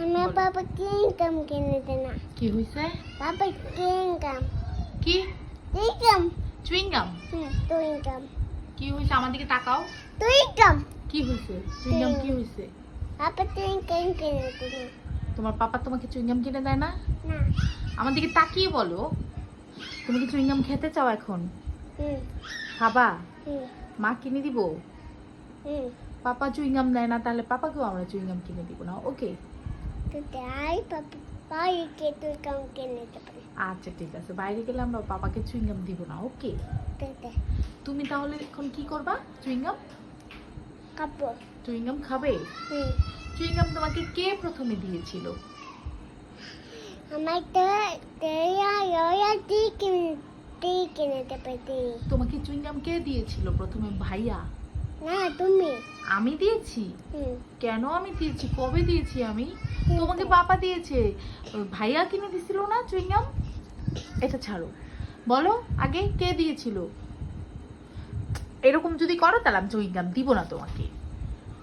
আমার বাবা কিনকাম কিনে দেয় না। কি হইছে? বাবা কিনকাম কি? কিনকাম চুইং গাম? কিনকাম কি হইছে? আমার দিকে তাকাও। কিনকাম কি হইছে? চুইং গাম কি হইছে? বাবা কিনকাম কিনে দেয় না। তোমার পাপা তোমাকে চুইং গাম কিনে দেয় না? না আমার দিকে তাকিয়ে বলো, তুমি কি চুইং গাম খেতে চাও এখন? হুম খাবা? হুম মা কিনে দিব? হুম পাপা চুইং গাম দেয় না, তাহলে পাপাকেও আমরা চুইং গাম কিনে দিব না, ওকে? তো তাই বাবা বাইকে তুই কাম কিনে দেবে। আচ্ছা ঠিক আছে, বাইরে গেলে আমরা পাপাকে চুইং গাম দিব না, ওকে? তো তুমি তাহলে এখন কি করবা? Chewing gum? কাপড় চুইং গাম খাবে? হুম চুইং গাম তোমাকে কে প্রথমে দিয়েছিল? আমার তো তেয়া ইয়া কিনে দেবে তুই। তোমাকে চুইং গাম কে দিয়েছিল প্রথমে? ভাইয়া? না তুমি আমি দিয়েছি? হুম কেন আমি দিয়েছি? কবে দিয়েছি আমি? তোমাকে পাপা দিয়েছে। ভাইয়া কিনে দিছিল না চুইং গাম? এটা ছাড়ো, বলো আগে কে দিয়েছিল? এরকম যদি করো তাহলে আমি চুইং গাম দিব না তোমাকে।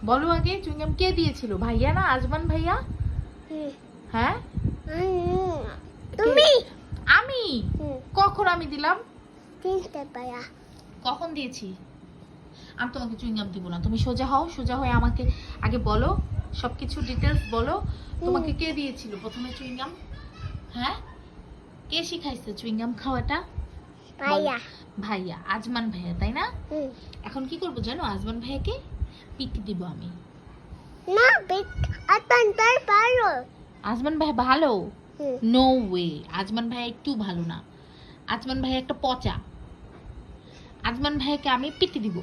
বলো আগে চুইং গাম কে দিয়েছিল? ভাইয়া না আজমান ভাইয়া? হুম হ্যাঁ তুমি আমি হুম কখন আমি দিলাম? কিনতে পারা কখন দিয়েছি? আমি তোমাকে চুইং গাম দিব না। তুমি সোজা হও, সোজা হয়ে আমাকে আগে বলো সবকিছু ডিটেলস বলো। তোমাকে কে দিয়েছিল প্রথমে চুইং গাম? হ্যাঁ, কে শিখাইছে চুইং গাম খাওয়াটা? ভাইয়া ভাইয়া, আজমান ভাইয়া, তাই না? হুম এখন কি করবো জানো? আজমান ভাইয়াকে পিটি দিব আমি। না বেট আতন তার পারো আজমান ভাই ভালো? হুম নো ওয়ে, আজমান ভাই একটু ভালো না। আজমান ভাই একটা পচা। আজমান ভাইয়াকে আমি পিটি দিব।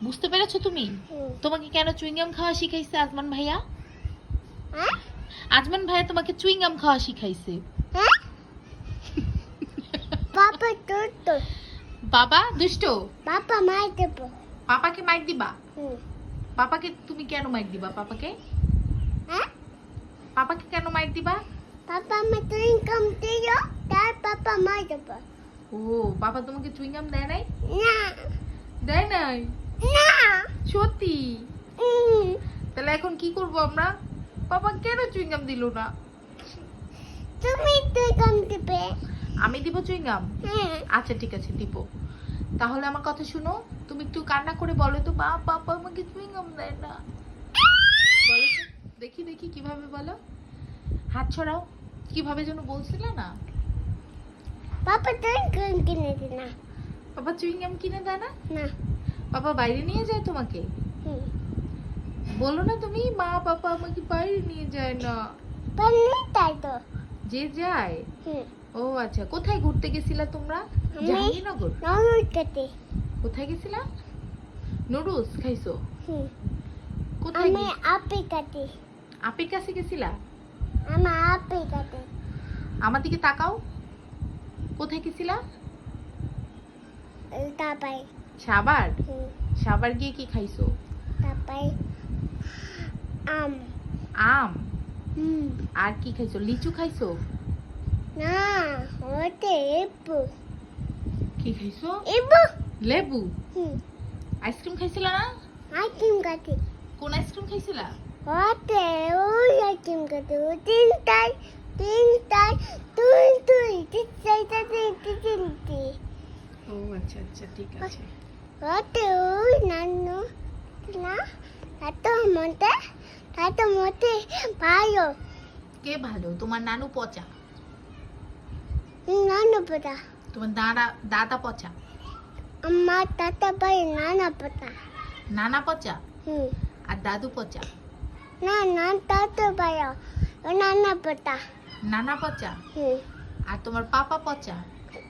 বুঝতে পেরেছো তুমি? হুম তোমাকে কেন চুইং গাম খাওয়া শিখাইছে আজমান ভাইয়া? হ্যাঁ আজমান ভাইয়া তোমাকে চুইং গাম খাওয়া শিখাইছে। হ্যাঁ পাপা তো বাবা দুষ্ট? পাপা মাই দেব পাপাকে মাইক দিবা? হুম পাপাকে তুমি কেন মাইক দিবা? পাপাকে হ্যাঁ পাপাকে কেন মাইক দিবা? পাপা আমার তুই কাম দিও তার পাপা মাই দেব ও, বাবা তোমাকে চুইং গাম দেয় নাই? না দেয় নাই? না সত্যি? হুম তাহলে এখন কি করব আমরা? পাপা কেন চুইং গাম দিল না? তুমি তুই কাম দিবে আমি দিব চুইং গাম? হ্যাঁ আচ্ছা ঠিক আছে, দিব। তাহলে আমার কথা শুনো, তুমি একটু কান্না করে বলো তো, মা পাপা আমাকে চুইং গাম দেয় না। বলো তো, দেখি দেখি কিভাবে বলো। হাত ছড়াও। কিভাবে যেন বলছিলে না? পাপা তুই কাম কিনে দে না পাপা চুইং গাম কিনে দেয় না? না পাপা বাইরে নিয়ে যায় তোমাকে? হুম বলো না তুমি, মা পাপা আমাকে বাইরে নিয়ে যায় না। পানি তাই তো যে যায়? হুম ও আচ্ছা, কোথায় ঘুরতে গেছিলা তোমরা? আমি জাহাঙ্গীরনগর? নরুল কাটে কোথায় গেছিলা? নুডলস খাইছো? হুম কোথায় আমি আপে কাটে আপির কাছে গেছিলা? আমার আপে কাটে আমার দিকে তাকাও। কোথায় গেছিলা? তারপরে সাবার? হুম সাবার গিয়ে কি খাইছো? তারপরে আম আম? হুম আর কি খাইছো? লিচু খাইছো? না ওতে এবু কি খাইছো? এবু লেবু? হুম আইসক্রিম খাইছিলা না? আইসক্রিম কাটে কোন আইসক্রিম খাইছিলা? ওতে ওই আইসক্রিম কাটে ও তিনটাই তুই তিনটাই তিনটি ও আচ্ছা আচ্ছা, ঠিক আছে। ওতে ওই নানু না এত মতে ভালো কে ভালো? তোমার নানু পচা? নানু পতা তোমার দাদা পচা? আমার দাদা ভাই নানা পতা নানা পচা? হুম আর দাদু পচা? না না দাদা ভাই নানা পতা নানা পচা? হুম আর তোমার পাপা পচা?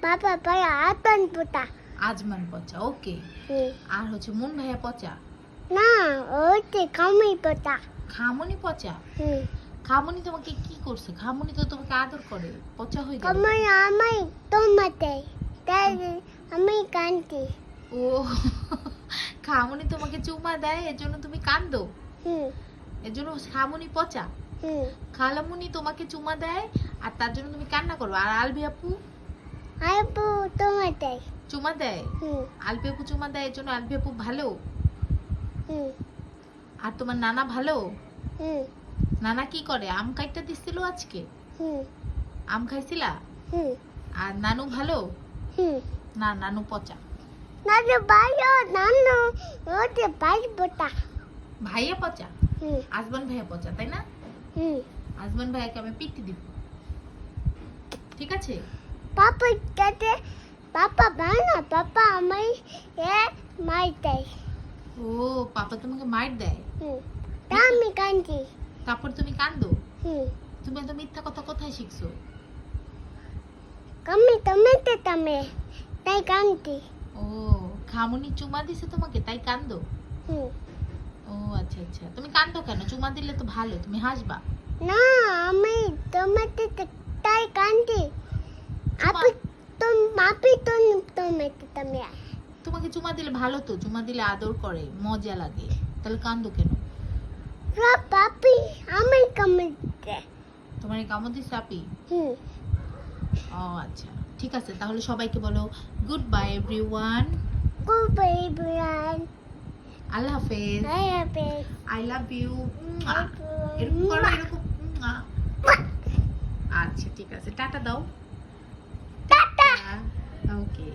বাবা ভাই আতন পতা আজমান পচা, ওকে। হুম আর হচ্ছে মুন ভাইয়া পচা? না ওতে কামি পতা খামনি পচা? হুম খামনি তোমাকে কি করছে? খামনি তো তোমাকে আদর করে, পচা হয়ে গেল। আমি তোমাতে তাই আমি কান্তি ও, খামনি তোমাকে চুমা দেয় এজন্য তুমি কান্দো? হুম এজন্য খামনি পচা? হুম খালামুনি তোমাকে চুমা দেয় আর তার জন্য তুমি কান্না করো? আর আলবি আপু আপু তোমাতে চুমা দেয়? হুম আলবি আপু চুমা দেয় এজন্য আলবি আপু ভালো? হুম আর তোমার নানা ভালো? হুম নানা কি করে? আম কাইটটা দিছিল আজকে? হুম আম খাইছিলা? হুম আর নানু ভালো? হুম না, নানু পচা। নানু ভালো নানু ওতে পাইবটা ভাইয়া পচা? হুম আজমান ভাইয়া পচা, তাই না? হুম আজমান ভাইয়াকে আমি পিটি দিব, ঠিক আছে? পাপা কাছে পাপা বানা পাপা আমায় এ মাইতাই ও, পাপা তোমাকে মার দেয়? হুম আমি কান্দি তারপর তুমি কান্দো? হুম তুমি এত মিথ্যা কথা কোথায় শিখছো? কমি টমেটো টমে তাই কান্দি ও, খামুনি চুমা দিছে তোমাকে তাই কান্দো? হুম ও আচ্ছা আচ্ছা, তুমি কান্দো কেন? চুমা দিলে তো ভালো, তুমি হাসবা। না আমি টমেটো তাই কান্দি চুমা- আপি টমেটো টমে তোমাকে চুমা দিলে ভালো তো, চুমা দিলে আদর করে, মজা লাগে, তাহলে কান্দো কেন? পাপি আমি কমিতে তোমার এই কামড় দিছে আপি? হুম ও আচ্ছা, ঠিক আছে, তাহলে সবাইকে বলো good bye everyone, good bye ব্রান আল্লাহ হাফেজ, I happy I love you. এরকম করো, এরকম। আচ্ছা ঠিক আছে, টাটা দাও। টাটা ওকে।